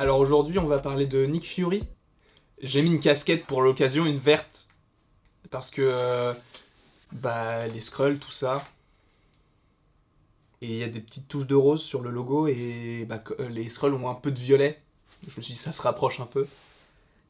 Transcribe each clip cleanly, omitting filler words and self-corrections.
Alors aujourd'hui, on va parler de Nick Fury. J'ai mis une casquette pour l'occasion, une verte, parce que les Skrulls, tout ça. Et il y a des petites touches de rose sur le logo et les Skrulls ont un peu de violet. Je me suis dit ça se rapproche un peu.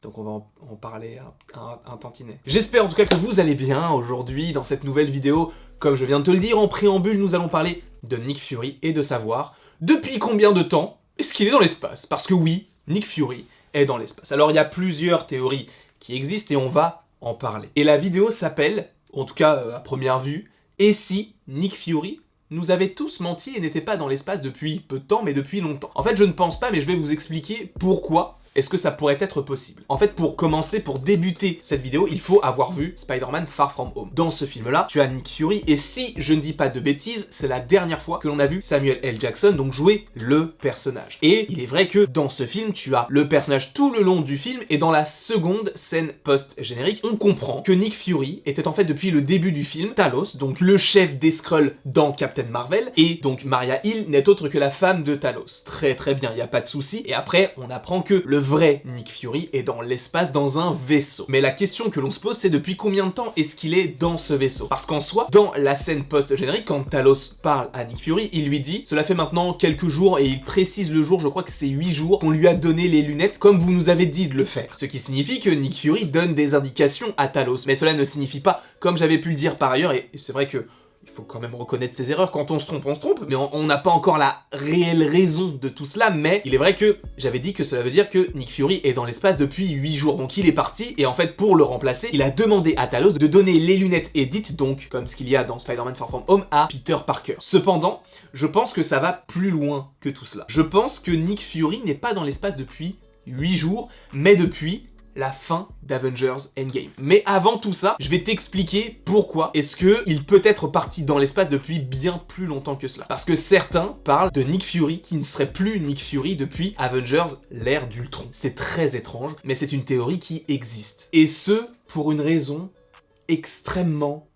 Donc on va en parler un tantinet. J'espère en tout cas que vous allez bien aujourd'hui dans cette nouvelle vidéo. Comme je viens de te le dire, en préambule, nous allons parler de Nick Fury et de savoir depuis combien de temps est-ce qu'il est dans l'espace. Parce que oui, Nick Fury est dans l'espace. Alors il y a plusieurs théories qui existent et on va en parler. Et la vidéo s'appelle, en tout cas à première vue, et si Nick Fury nous avait tous menti et n'était pas dans l'espace depuis peu de temps, mais depuis longtemps. En fait, je ne pense pas, mais je vais vous expliquer pourquoi est-ce que ça pourrait être possible. En fait, pour commencer, pour débuter cette vidéo, il faut avoir vu Spider-Man Far From Home. Dans ce film-là, tu as Nick Fury, et si je ne dis pas de bêtises, c'est la dernière fois que l'on a vu Samuel L. Jackson donc jouer le personnage. Et il est vrai que dans ce film, tu as le personnage tout le long du film, et dans la seconde scène post-générique, on comprend que Nick Fury était en fait depuis le début du film Talos, donc le chef des Skrulls dans Captain Marvel, et donc Maria Hill n'est autre que la femme de Talos. Très très bien, il n'y a pas de souci. Et après, on apprend que le vrai Nick Fury est dans l'espace dans un vaisseau. Mais la question que l'on se pose, c'est depuis combien de temps est-ce qu'il est dans ce vaisseau? Parce qu'en soi, dans la scène post-générique, quand Talos parle à Nick Fury, il lui dit, cela fait maintenant quelques jours, et il précise le jour, je crois que c'est 8 jours, qu'on lui a donné les lunettes comme vous nous avez dit de le faire. Ce qui signifie que Nick Fury donne des indications à Talos. Mais cela ne signifie pas, comme j'avais pu le dire par ailleurs, et c'est vrai que il faut quand même reconnaître ses erreurs, quand on se trompe, mais on n'a pas encore la réelle raison de tout cela, mais il est vrai que j'avais dit que cela veut dire que Nick Fury est dans l'espace depuis 8 jours, donc il est parti, et en fait pour le remplacer, il a demandé à Talos de donner les lunettes Edith, donc comme ce qu'il y a dans Spider-Man Far From Home, à Peter Parker. Cependant, je pense que ça va plus loin que tout cela. Je pense que Nick Fury n'est pas dans l'espace depuis 8 jours, mais depuis la fin d'Avengers Endgame. Mais avant tout ça, je vais t'expliquer pourquoi est-ce que il peut être parti dans l'espace depuis bien plus longtemps que cela. Parce que certains parlent de Nick Fury qui ne serait plus Nick Fury depuis Avengers l'ère d'Ultron. C'est très étrange, mais c'est une théorie qui existe. Et ce, pour une raison extrêmement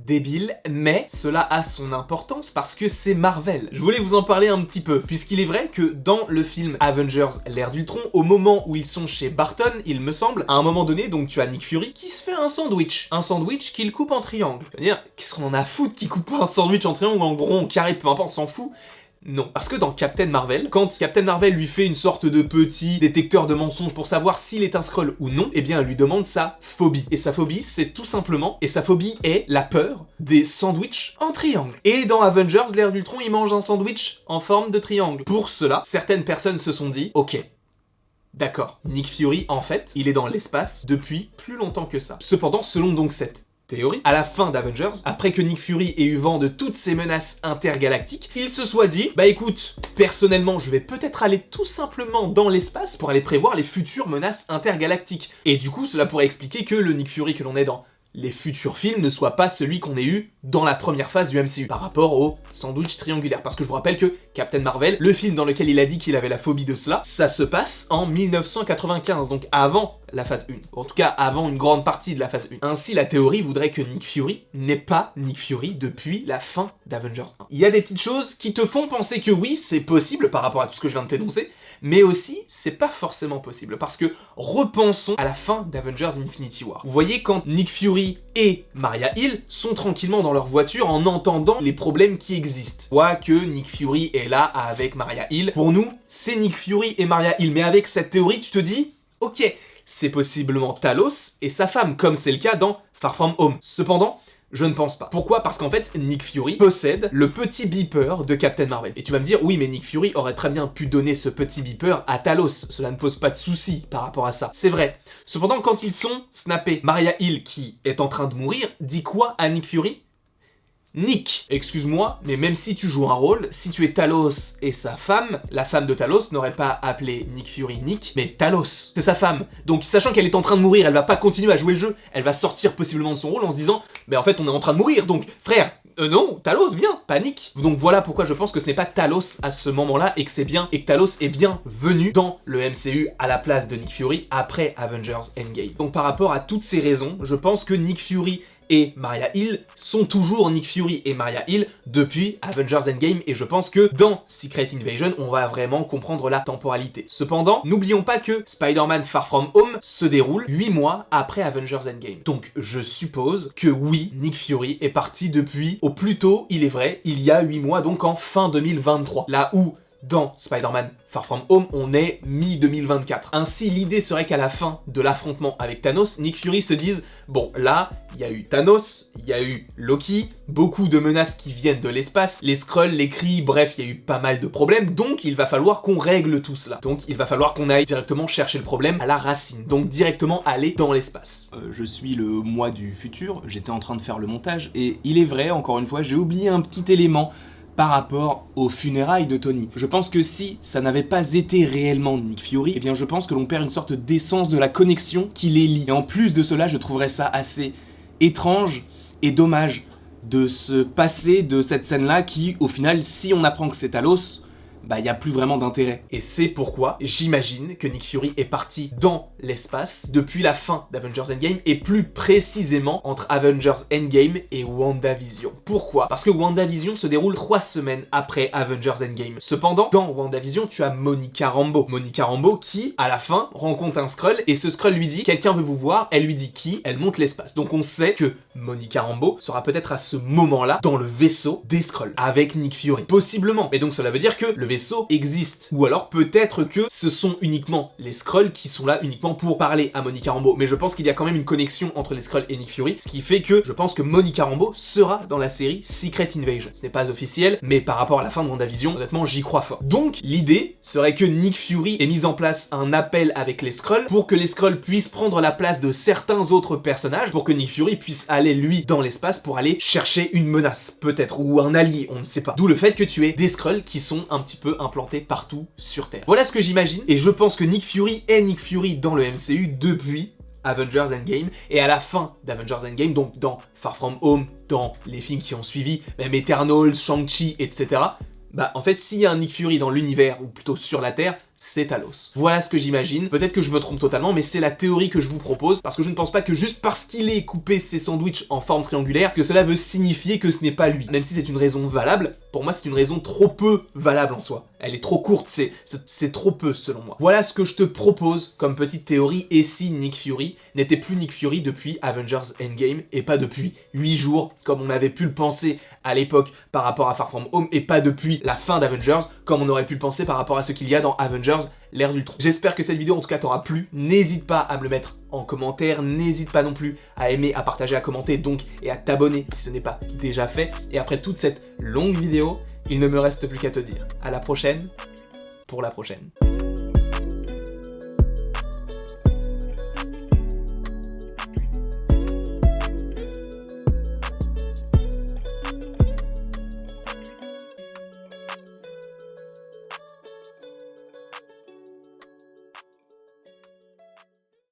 débile, mais cela a son importance parce que c'est Marvel. Je voulais vous en parler un petit peu, puisqu'il est vrai que dans le film Avengers l'ère d'Ultron, au moment où ils sont chez Barton, il me semble, à un moment donné, donc tu as Nick Fury qui se fait un sandwich qu'il coupe en triangle. Je veux dire, qu'est-ce qu'on en a à foutre qu'il coupe un sandwich en triangle ou en rond, en carré, peu importe, on s'en fout. Non. Parce que dans Captain Marvel, quand Captain Marvel lui fait une sorte de petit détecteur de mensonges pour savoir s'il est un Skrull ou non, eh bien elle lui demande sa phobie. Et sa phobie, c'est tout simplement, et sa phobie est la peur des sandwichs en triangle. Et dans Avengers, l'ère d'Ultron, il mange un sandwich en forme de triangle. Pour cela, certaines personnes se sont dit, ok, d'accord, Nick Fury, en fait, il est dans l'espace depuis plus longtemps que ça. Cependant, selon donc cette théorie, à la fin d'Avengers, après que Nick Fury ait eu vent de toutes ces menaces intergalactiques, il se soit dit, bah écoute, personnellement, je vais peut-être aller tout simplement dans l'espace pour aller prévoir les futures menaces intergalactiques. Et du coup, cela pourrait expliquer que le Nick Fury que l'on est dans les futurs films ne soit pas celui qu'on ait eu dans la première phase du MCU, par rapport au sandwich triangulaire. Parce que je vous rappelle que Captain Marvel, le film dans lequel il a dit qu'il avait la phobie de cela, ça se passe en 1995, donc avant la phase 1. En tout cas, avant une grande partie de la phase 1. Ainsi, la théorie voudrait que Nick Fury n'est pas Nick Fury depuis la fin d'Avengers 1. Il y a des petites choses qui te font penser que oui, c'est possible par rapport à tout ce que je viens de t'énoncer, mais aussi, c'est pas forcément possible, parce que repensons à la fin d'Avengers Infinity War. Vous voyez, quand Nick Fury et Maria Hill sont tranquillement dans leur voiture en entendant les problèmes qui existent. On voit que Nick Fury est là avec Maria Hill. Pour nous, c'est Nick Fury et Maria Hill, mais avec cette théorie, tu te dis, ok, c'est possiblement Talos et sa femme, comme c'est le cas dans Far From Home. Cependant, je ne pense pas. Pourquoi? Parce qu'en fait, Nick Fury possède le petit beeper de Captain Marvel. Et tu vas me dire, oui, mais Nick Fury aurait très bien pu donner ce petit beeper à Talos. Cela ne pose pas de souci par rapport à ça. C'est vrai. Cependant, quand ils sont snappés, Maria Hill, qui est en train de mourir, dit quoi à Nick Fury? Nick, excuse-moi, mais même si tu joues un rôle, si tu es Talos et sa femme, la femme de Talos n'aurait pas appelé Nick Fury Nick, mais Talos. C'est sa femme. Donc, sachant qu'elle est en train de mourir, elle va pas continuer à jouer le jeu, elle va sortir possiblement de son rôle en se disant, mais en fait, on est en train de mourir, donc, frère, non, Talos, viens, panique. Donc voilà pourquoi je pense que ce n'est pas Talos à ce moment-là et que Talos est bien venu dans le MCU à la place de Nick Fury après Avengers Endgame. Donc par rapport à toutes ces raisons, je pense que Nick Fury et Maria Hill sont toujours Nick Fury et Maria Hill depuis Avengers Endgame, et je pense que dans Secret Invasion, on va vraiment comprendre la temporalité. Cependant, n'oublions pas que Spider-Man Far From Home se déroule 8 mois après Avengers Endgame. Donc je suppose que oui, Nick Fury est parti depuis, au plus tôt, il est vrai, il y a 8 mois, donc en fin 2023. Là où dans Spider-Man Far From Home, on est mi-2024. Ainsi, l'idée serait qu'à la fin de l'affrontement avec Thanos, Nick Fury se dise « Bon, là, il y a eu Thanos, il y a eu Loki, beaucoup de menaces qui viennent de l'espace, les Skrulls, les Kree, bref, il y a eu pas mal de problèmes, donc il va falloir qu'on règle tout cela. Donc il va falloir qu'on aille directement chercher le problème à la racine, donc directement aller dans l'espace. » Je suis le moi du futur, j'étais en train de faire le montage, et il est vrai, encore une fois, j'ai oublié un petit élément par rapport aux funérailles de Tony. Je pense que si ça n'avait pas été réellement Nick Fury, eh bien je pense que l'on perd une sorte d'essence de la connexion qui les lie. Et en plus de cela, je trouverais ça assez étrange et dommage de se passer de cette scène-là qui, au final, si on apprend que c'est Talos, bah y a plus vraiment d'intérêt. Et c'est pourquoi j'imagine que Nick Fury est parti dans l'espace depuis la fin d'Avengers Endgame, et plus précisément entre Avengers Endgame et WandaVision. Pourquoi? Parce que WandaVision se déroule 3 semaines après Avengers Endgame. Cependant, dans WandaVision, tu as Monica Rambeau. Monica Rambeau qui, à la fin, rencontre un Skrull, et ce Skrull lui dit « Quelqu'un veut vous voir », elle lui dit qui? Elle monte l'espace. Donc on sait que Monica Rambeau sera peut-être à ce moment-là dans le vaisseau des Skrulls, avec Nick Fury. Possiblement. Mais donc cela veut dire que le vaisseau existe. Ou alors peut-être que ce sont uniquement les Skrulls qui sont là uniquement pour parler à Monica Rambeau. Mais je pense qu'il y a quand même une connexion entre les Skrulls et Nick Fury, ce qui fait que je pense que Monica Rambeau sera dans la série Secret Invasion. Ce n'est pas officiel, mais par rapport à la fin de WandaVision, honnêtement, j'y crois fort. Donc, l'idée serait que Nick Fury ait mis en place un appel avec les Skrulls pour que les Skrulls puissent prendre la place de certains autres personnages, pour que Nick Fury puisse aller, lui, dans l'espace pour aller chercher une menace, peut-être, ou un allié, on ne sait pas. D'où le fait que tu aies des Skrulls qui sont un petit peu implantés partout sur Terre. Voilà ce que j'imagine, et je pense que Nick Fury est Nick Fury dans le MCU depuis Avengers Endgame, et à la fin d'Avengers Endgame, donc dans Far From Home, dans les films qui ont suivi, même Eternals, Shang-Chi, etc., bah en fait s'il y a un Nick Fury dans l'univers, ou plutôt sur la Terre, c'est Talos. Voilà ce que j'imagine. Peut-être que je me trompe totalement, mais c'est la théorie que je vous propose, parce que je ne pense pas que juste parce qu'il ait coupé ses sandwichs en forme triangulaire, que cela veut signifier que ce n'est pas lui. Même si c'est une raison valable, pour moi c'est une raison trop peu valable en soi. Elle est trop courte, c'est trop peu selon moi. Voilà ce que je te propose comme petite théorie, et si Nick Fury n'était plus Nick Fury depuis Avengers Endgame, et pas depuis 8 jours, comme on avait pu le penser à l'époque par rapport à Far From Home, et pas depuis la fin d'Avengers, comme on aurait pu le penser par rapport à ce qu'il y a dans Avengers l'ère d'Ultron. J'espère que cette vidéo en tout cas t'aura plu. N'hésite pas à me le mettre en commentaire, n'hésite pas non plus à aimer, à partager, à commenter donc, et à t'abonner si ce n'est pas déjà fait. Et après toute cette longue vidéo, il ne me reste plus qu'à te dire à la prochaine pour la prochaine.